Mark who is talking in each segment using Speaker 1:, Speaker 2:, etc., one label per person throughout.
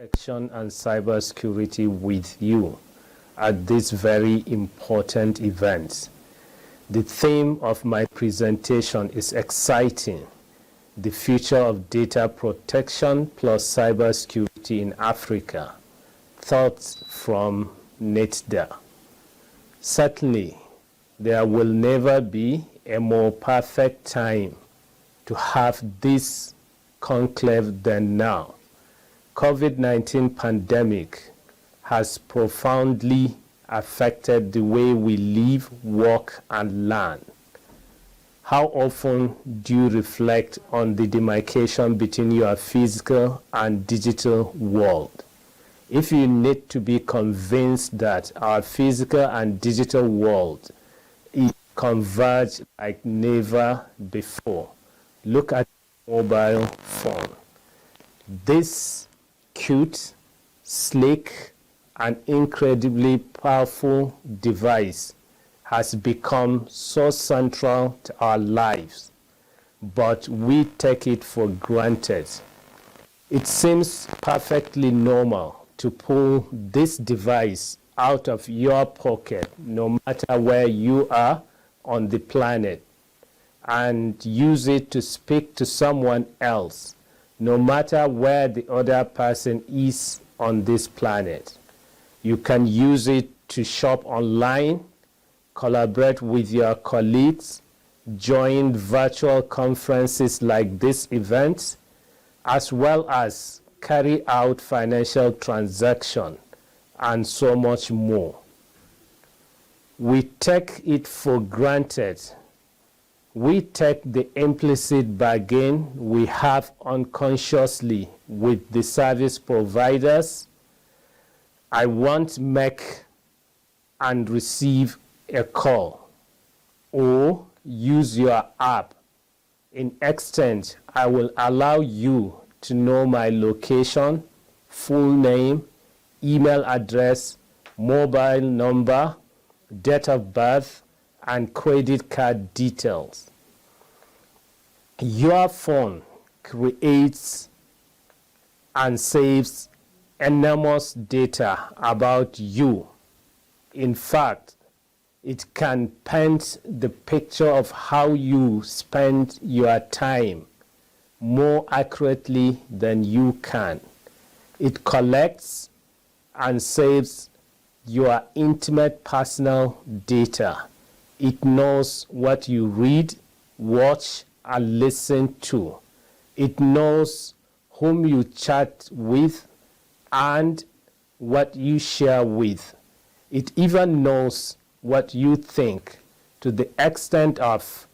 Speaker 1: protection and cybersecurity with you at this very important event. The theme of my presentation is exciting: the future of data protection plus cybersecurity in Africa. Thoughts from NITDA. Certainly, there will never be a more perfect time to have this conclave than now. COVID-19 pandemic has profoundly affected the way we live, work, and learn. How often do you reflect on the demarcation between your physical and digital world? If you need to be convinced that our physical and digital world is converged like never before, look at your mobile phone. This cute, slick, and incredibly powerful device has become so central to our lives, but we take it for granted. It seems perfectly normal to pull this device out of your pocket, no matter where you are on the planet, and use it to speak to someone else, no matter where the other person is on this planet. You can use it to shop online, collaborate with your colleagues, join virtual conferences like this event, as well as carry out financial transactions and so much more. We take it for granted. We take the implicit bargain we have unconsciously with the service providers. I won't make and receive a call or use your app. In exchange, I will allow you to know my location, full name, email address, mobile number, date of birth, and credit card details. Your phone creates and saves enormous data about you. In fact, it can paint the picture of how you spend your time more accurately than you can. It collects and saves your intimate personal data. It knows what you read, watch, and listen to. It knows whom you chat with and what you share with. It even knows what you think, to the extent of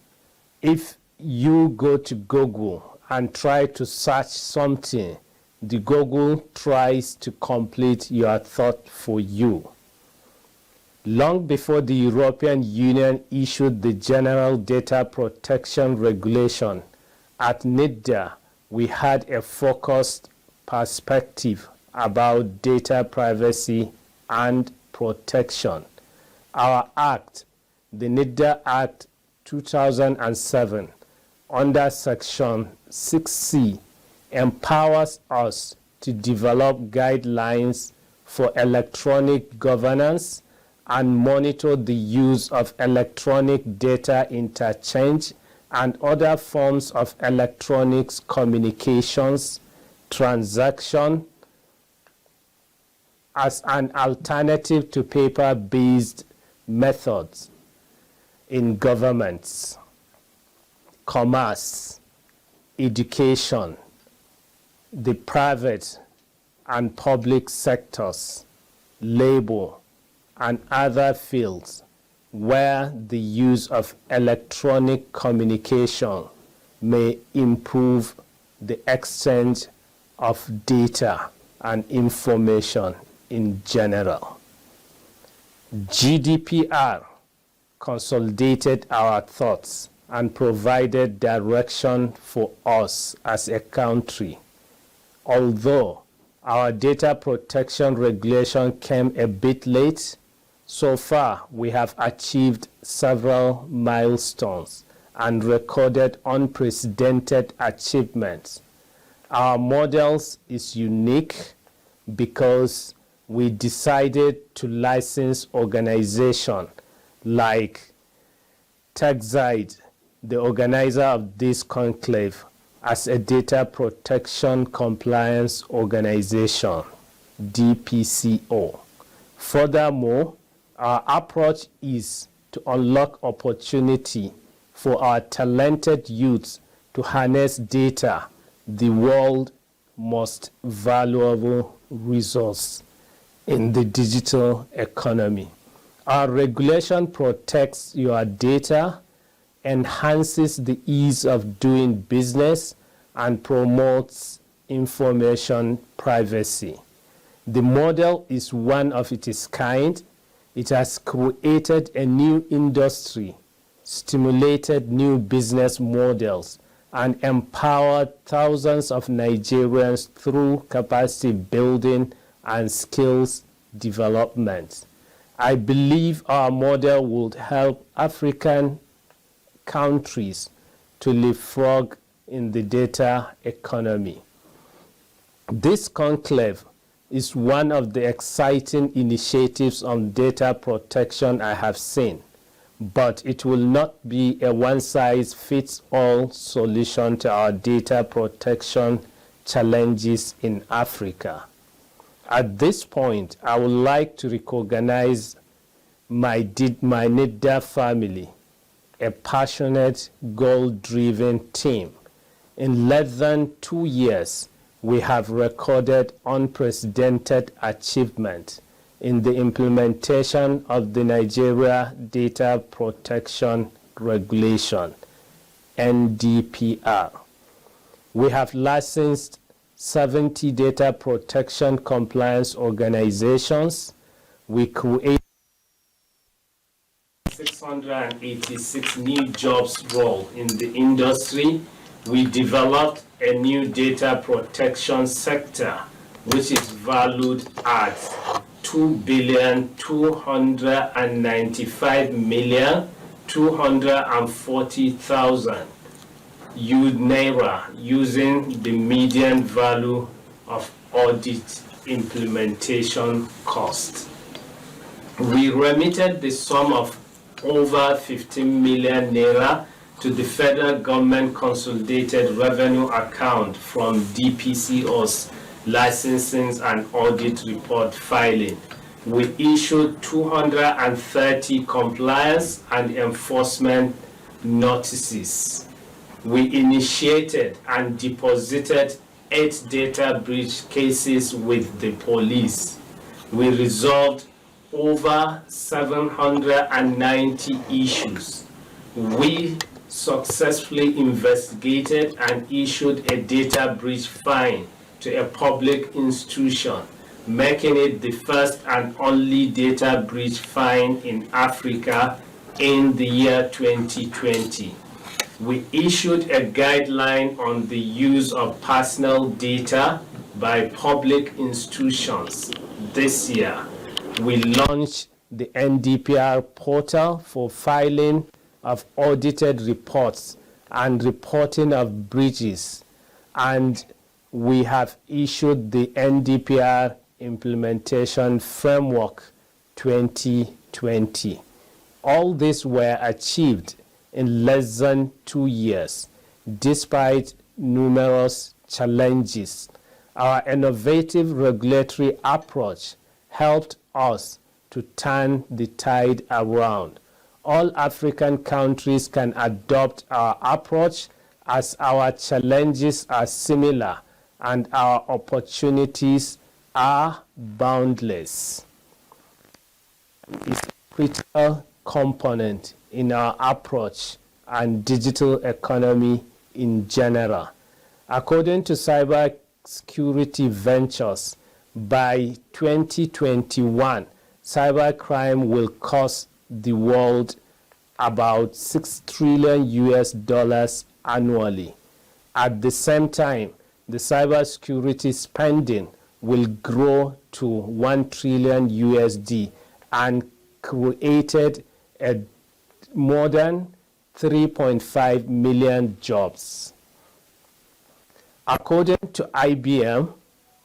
Speaker 1: if you go to Google and try to search something, the Google tries to complete your thought for you. Long before the European Union issued the General Data Protection Regulation, at NITDA we had a focused perspective about data privacy and protection. Our Act, the NITDA Act 2007, under Section 6C, empowers us to develop guidelines for electronic governance and monitor the use of electronic data interchange and other forms of electronic communications, transaction, as an alternative to paper-based methods in governments, commerce, education, the private and public sectors, labor, and other fields where the use of electronic communication may improve the exchange of data and information in general. GDPR consolidated our thoughts and provided direction for us as a country. Although our data protection regulation came a bit late, so far we have achieved several milestones and recorded unprecedented achievements. Our model is unique, because we decided to license organizations like TechZide, the organizer of this conclave, as a data protection compliance organization, DPCO. Furthermore, our approach is to unlock opportunity for our talented youths to harness data, the world's most valuable resource in the digital economy. Our regulation protects your data, enhances the ease of doing business, and promotes information privacy. The model is one of its kind. It has created a new industry, stimulated new business models, and empowered thousands of Nigerians through capacity building and skills development. I believe our model would help African countries to leapfrog in the data economy. This conclave is one of the exciting initiatives on data protection I have seen, but it will not be a one-size-fits-all solution to our data protection challenges in Africa. At this point, I would like to recognize my NITDA family, a passionate, goal-driven team. In less than 2 years, we have recorded unprecedented achievement in the implementation of the Nigeria Data Protection Regulation, NDPR. We have licensed 70 data protection compliance organizations. We created 686 new jobs role in the industry. We developed a new data protection sector, which is valued at 2,295,240,000 naira, using the median value of audit implementation cost. We remitted the sum of over 15 million naira to the federal government consolidated revenue account from DPCO's licensing and audit report filing. We issued 230 compliance and enforcement notices. We initiated and deposited 8 data breach cases with the police. We resolved over 790 issues. We successfully investigated and issued a data breach fine to a public institution, making it the first and only data breach fine in Africa in the year 2020. We issued a guideline on the use of personal data by public institutions this year. We launched the NDPR portal for filing of audited reports and reporting of breaches, and we have issued the NDPR Implementation Framework 2020. All these were achieved in less than 2 years, despite numerous challenges. Our innovative regulatory approach helped us to turn the tide around. All African countries can adopt our approach, as our challenges are similar and our opportunities are boundless. It's a critical component in our approach and digital economy in general. According to Cybersecurity Ventures, by 2021, cybercrime will cost the world about $6 trillion annually. At the same time, the cybersecurity spending will grow to $1 trillion and created a more than 3.5 million jobs. According to IBM,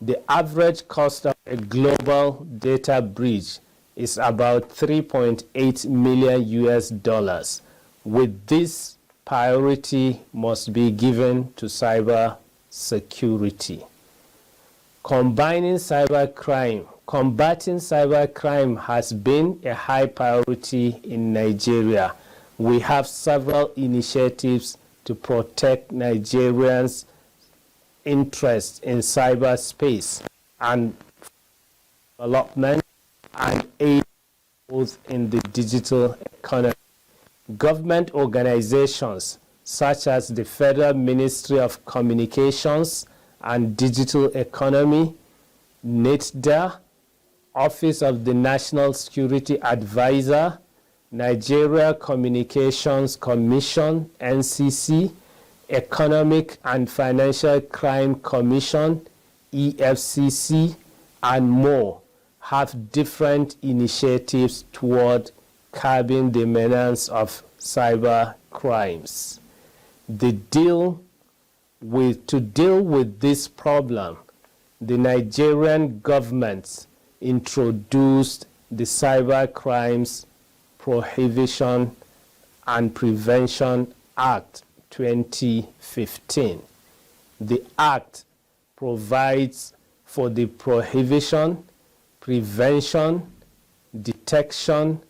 Speaker 1: The average cost of a global data breach is about 3.8 million US dollars. With this, priority must be given to cyber security. Combating cybercrime has been a high priority in Nigeria. We have several initiatives to protect Nigerians' interests in cyberspace and development and aid both in the digital economy. Government organizations such as the Federal Ministry of Communications and Digital Economy, NITDA, Office of the National Security Advisor, Nigeria Communications Commission, NCC, Economic and Financial Crime Commission, EFCC, and more have different initiatives toward curbing the menace of cyber crimes. To deal with this problem, the Nigerian government introduced the Cyber Crimes Prohibition and Prevention Act 2015. The Act provides for the prohibition, prevention, detection,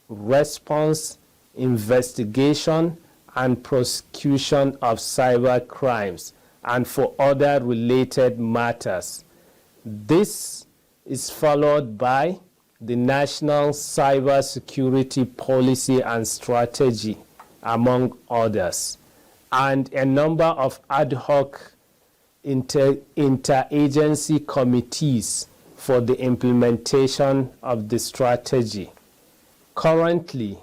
Speaker 1: response, investigation, and prosecution of cyber crimes and for other related matters. This is followed by the National Cybersecurity Policy and Strategy, among others, and a number of ad hoc interagency committees for the implementation of the strategy. Currently,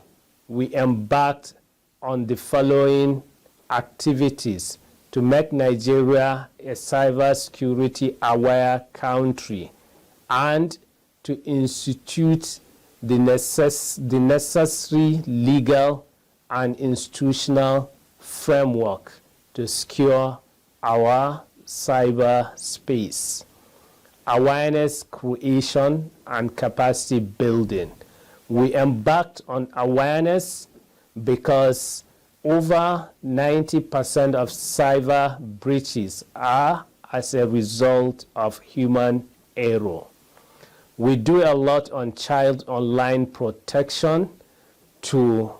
Speaker 1: we embarked on the following activities to make Nigeria a cybersecurity aware country and to institute the necessary legal and institutional framework to secure our cyberspace. Awareness creation and capacity building. We embarked on awareness because over 90% of cyber breaches are as a result of human error. We do a lot on child online protection to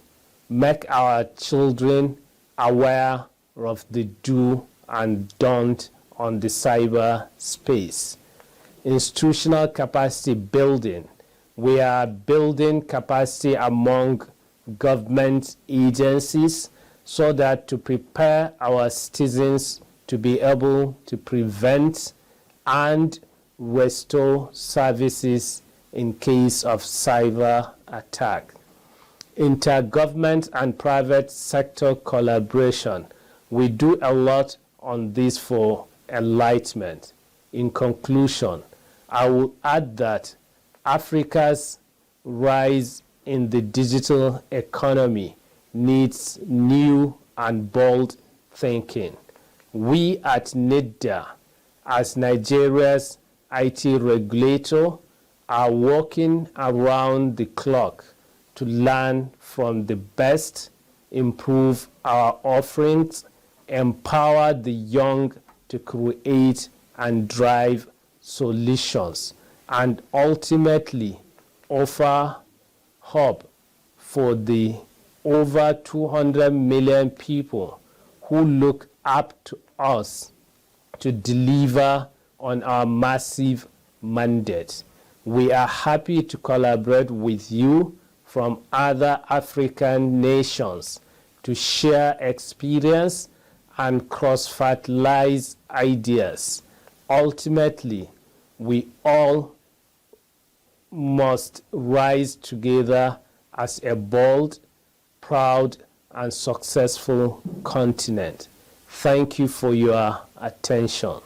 Speaker 1: make our children aware of the do and don't on the cyber space. Institutional capacity building. We are building capacity among government agencies so that to prepare our citizens to be able to prevent and restore services in case of cyber attack. Intergovernment and private sector collaboration. We do a lot on this for enlightenment. In conclusion, I will add that Africa's rise in the digital economy needs new and bold thinking. We at NITDA, as Nigeria's IT regulator, are working around the clock to learn from the best, improve our offerings, empower the young to create and drive solutions, and ultimately offer hope for the over 200 million people who look up to us to deliver on our massive mandate. We are happy to collaborate with you from other African nations to share experience and cross-fertilize ideas. Ultimately, we all must rise together as a bold, proud, and successful continent. Thank you for your attention.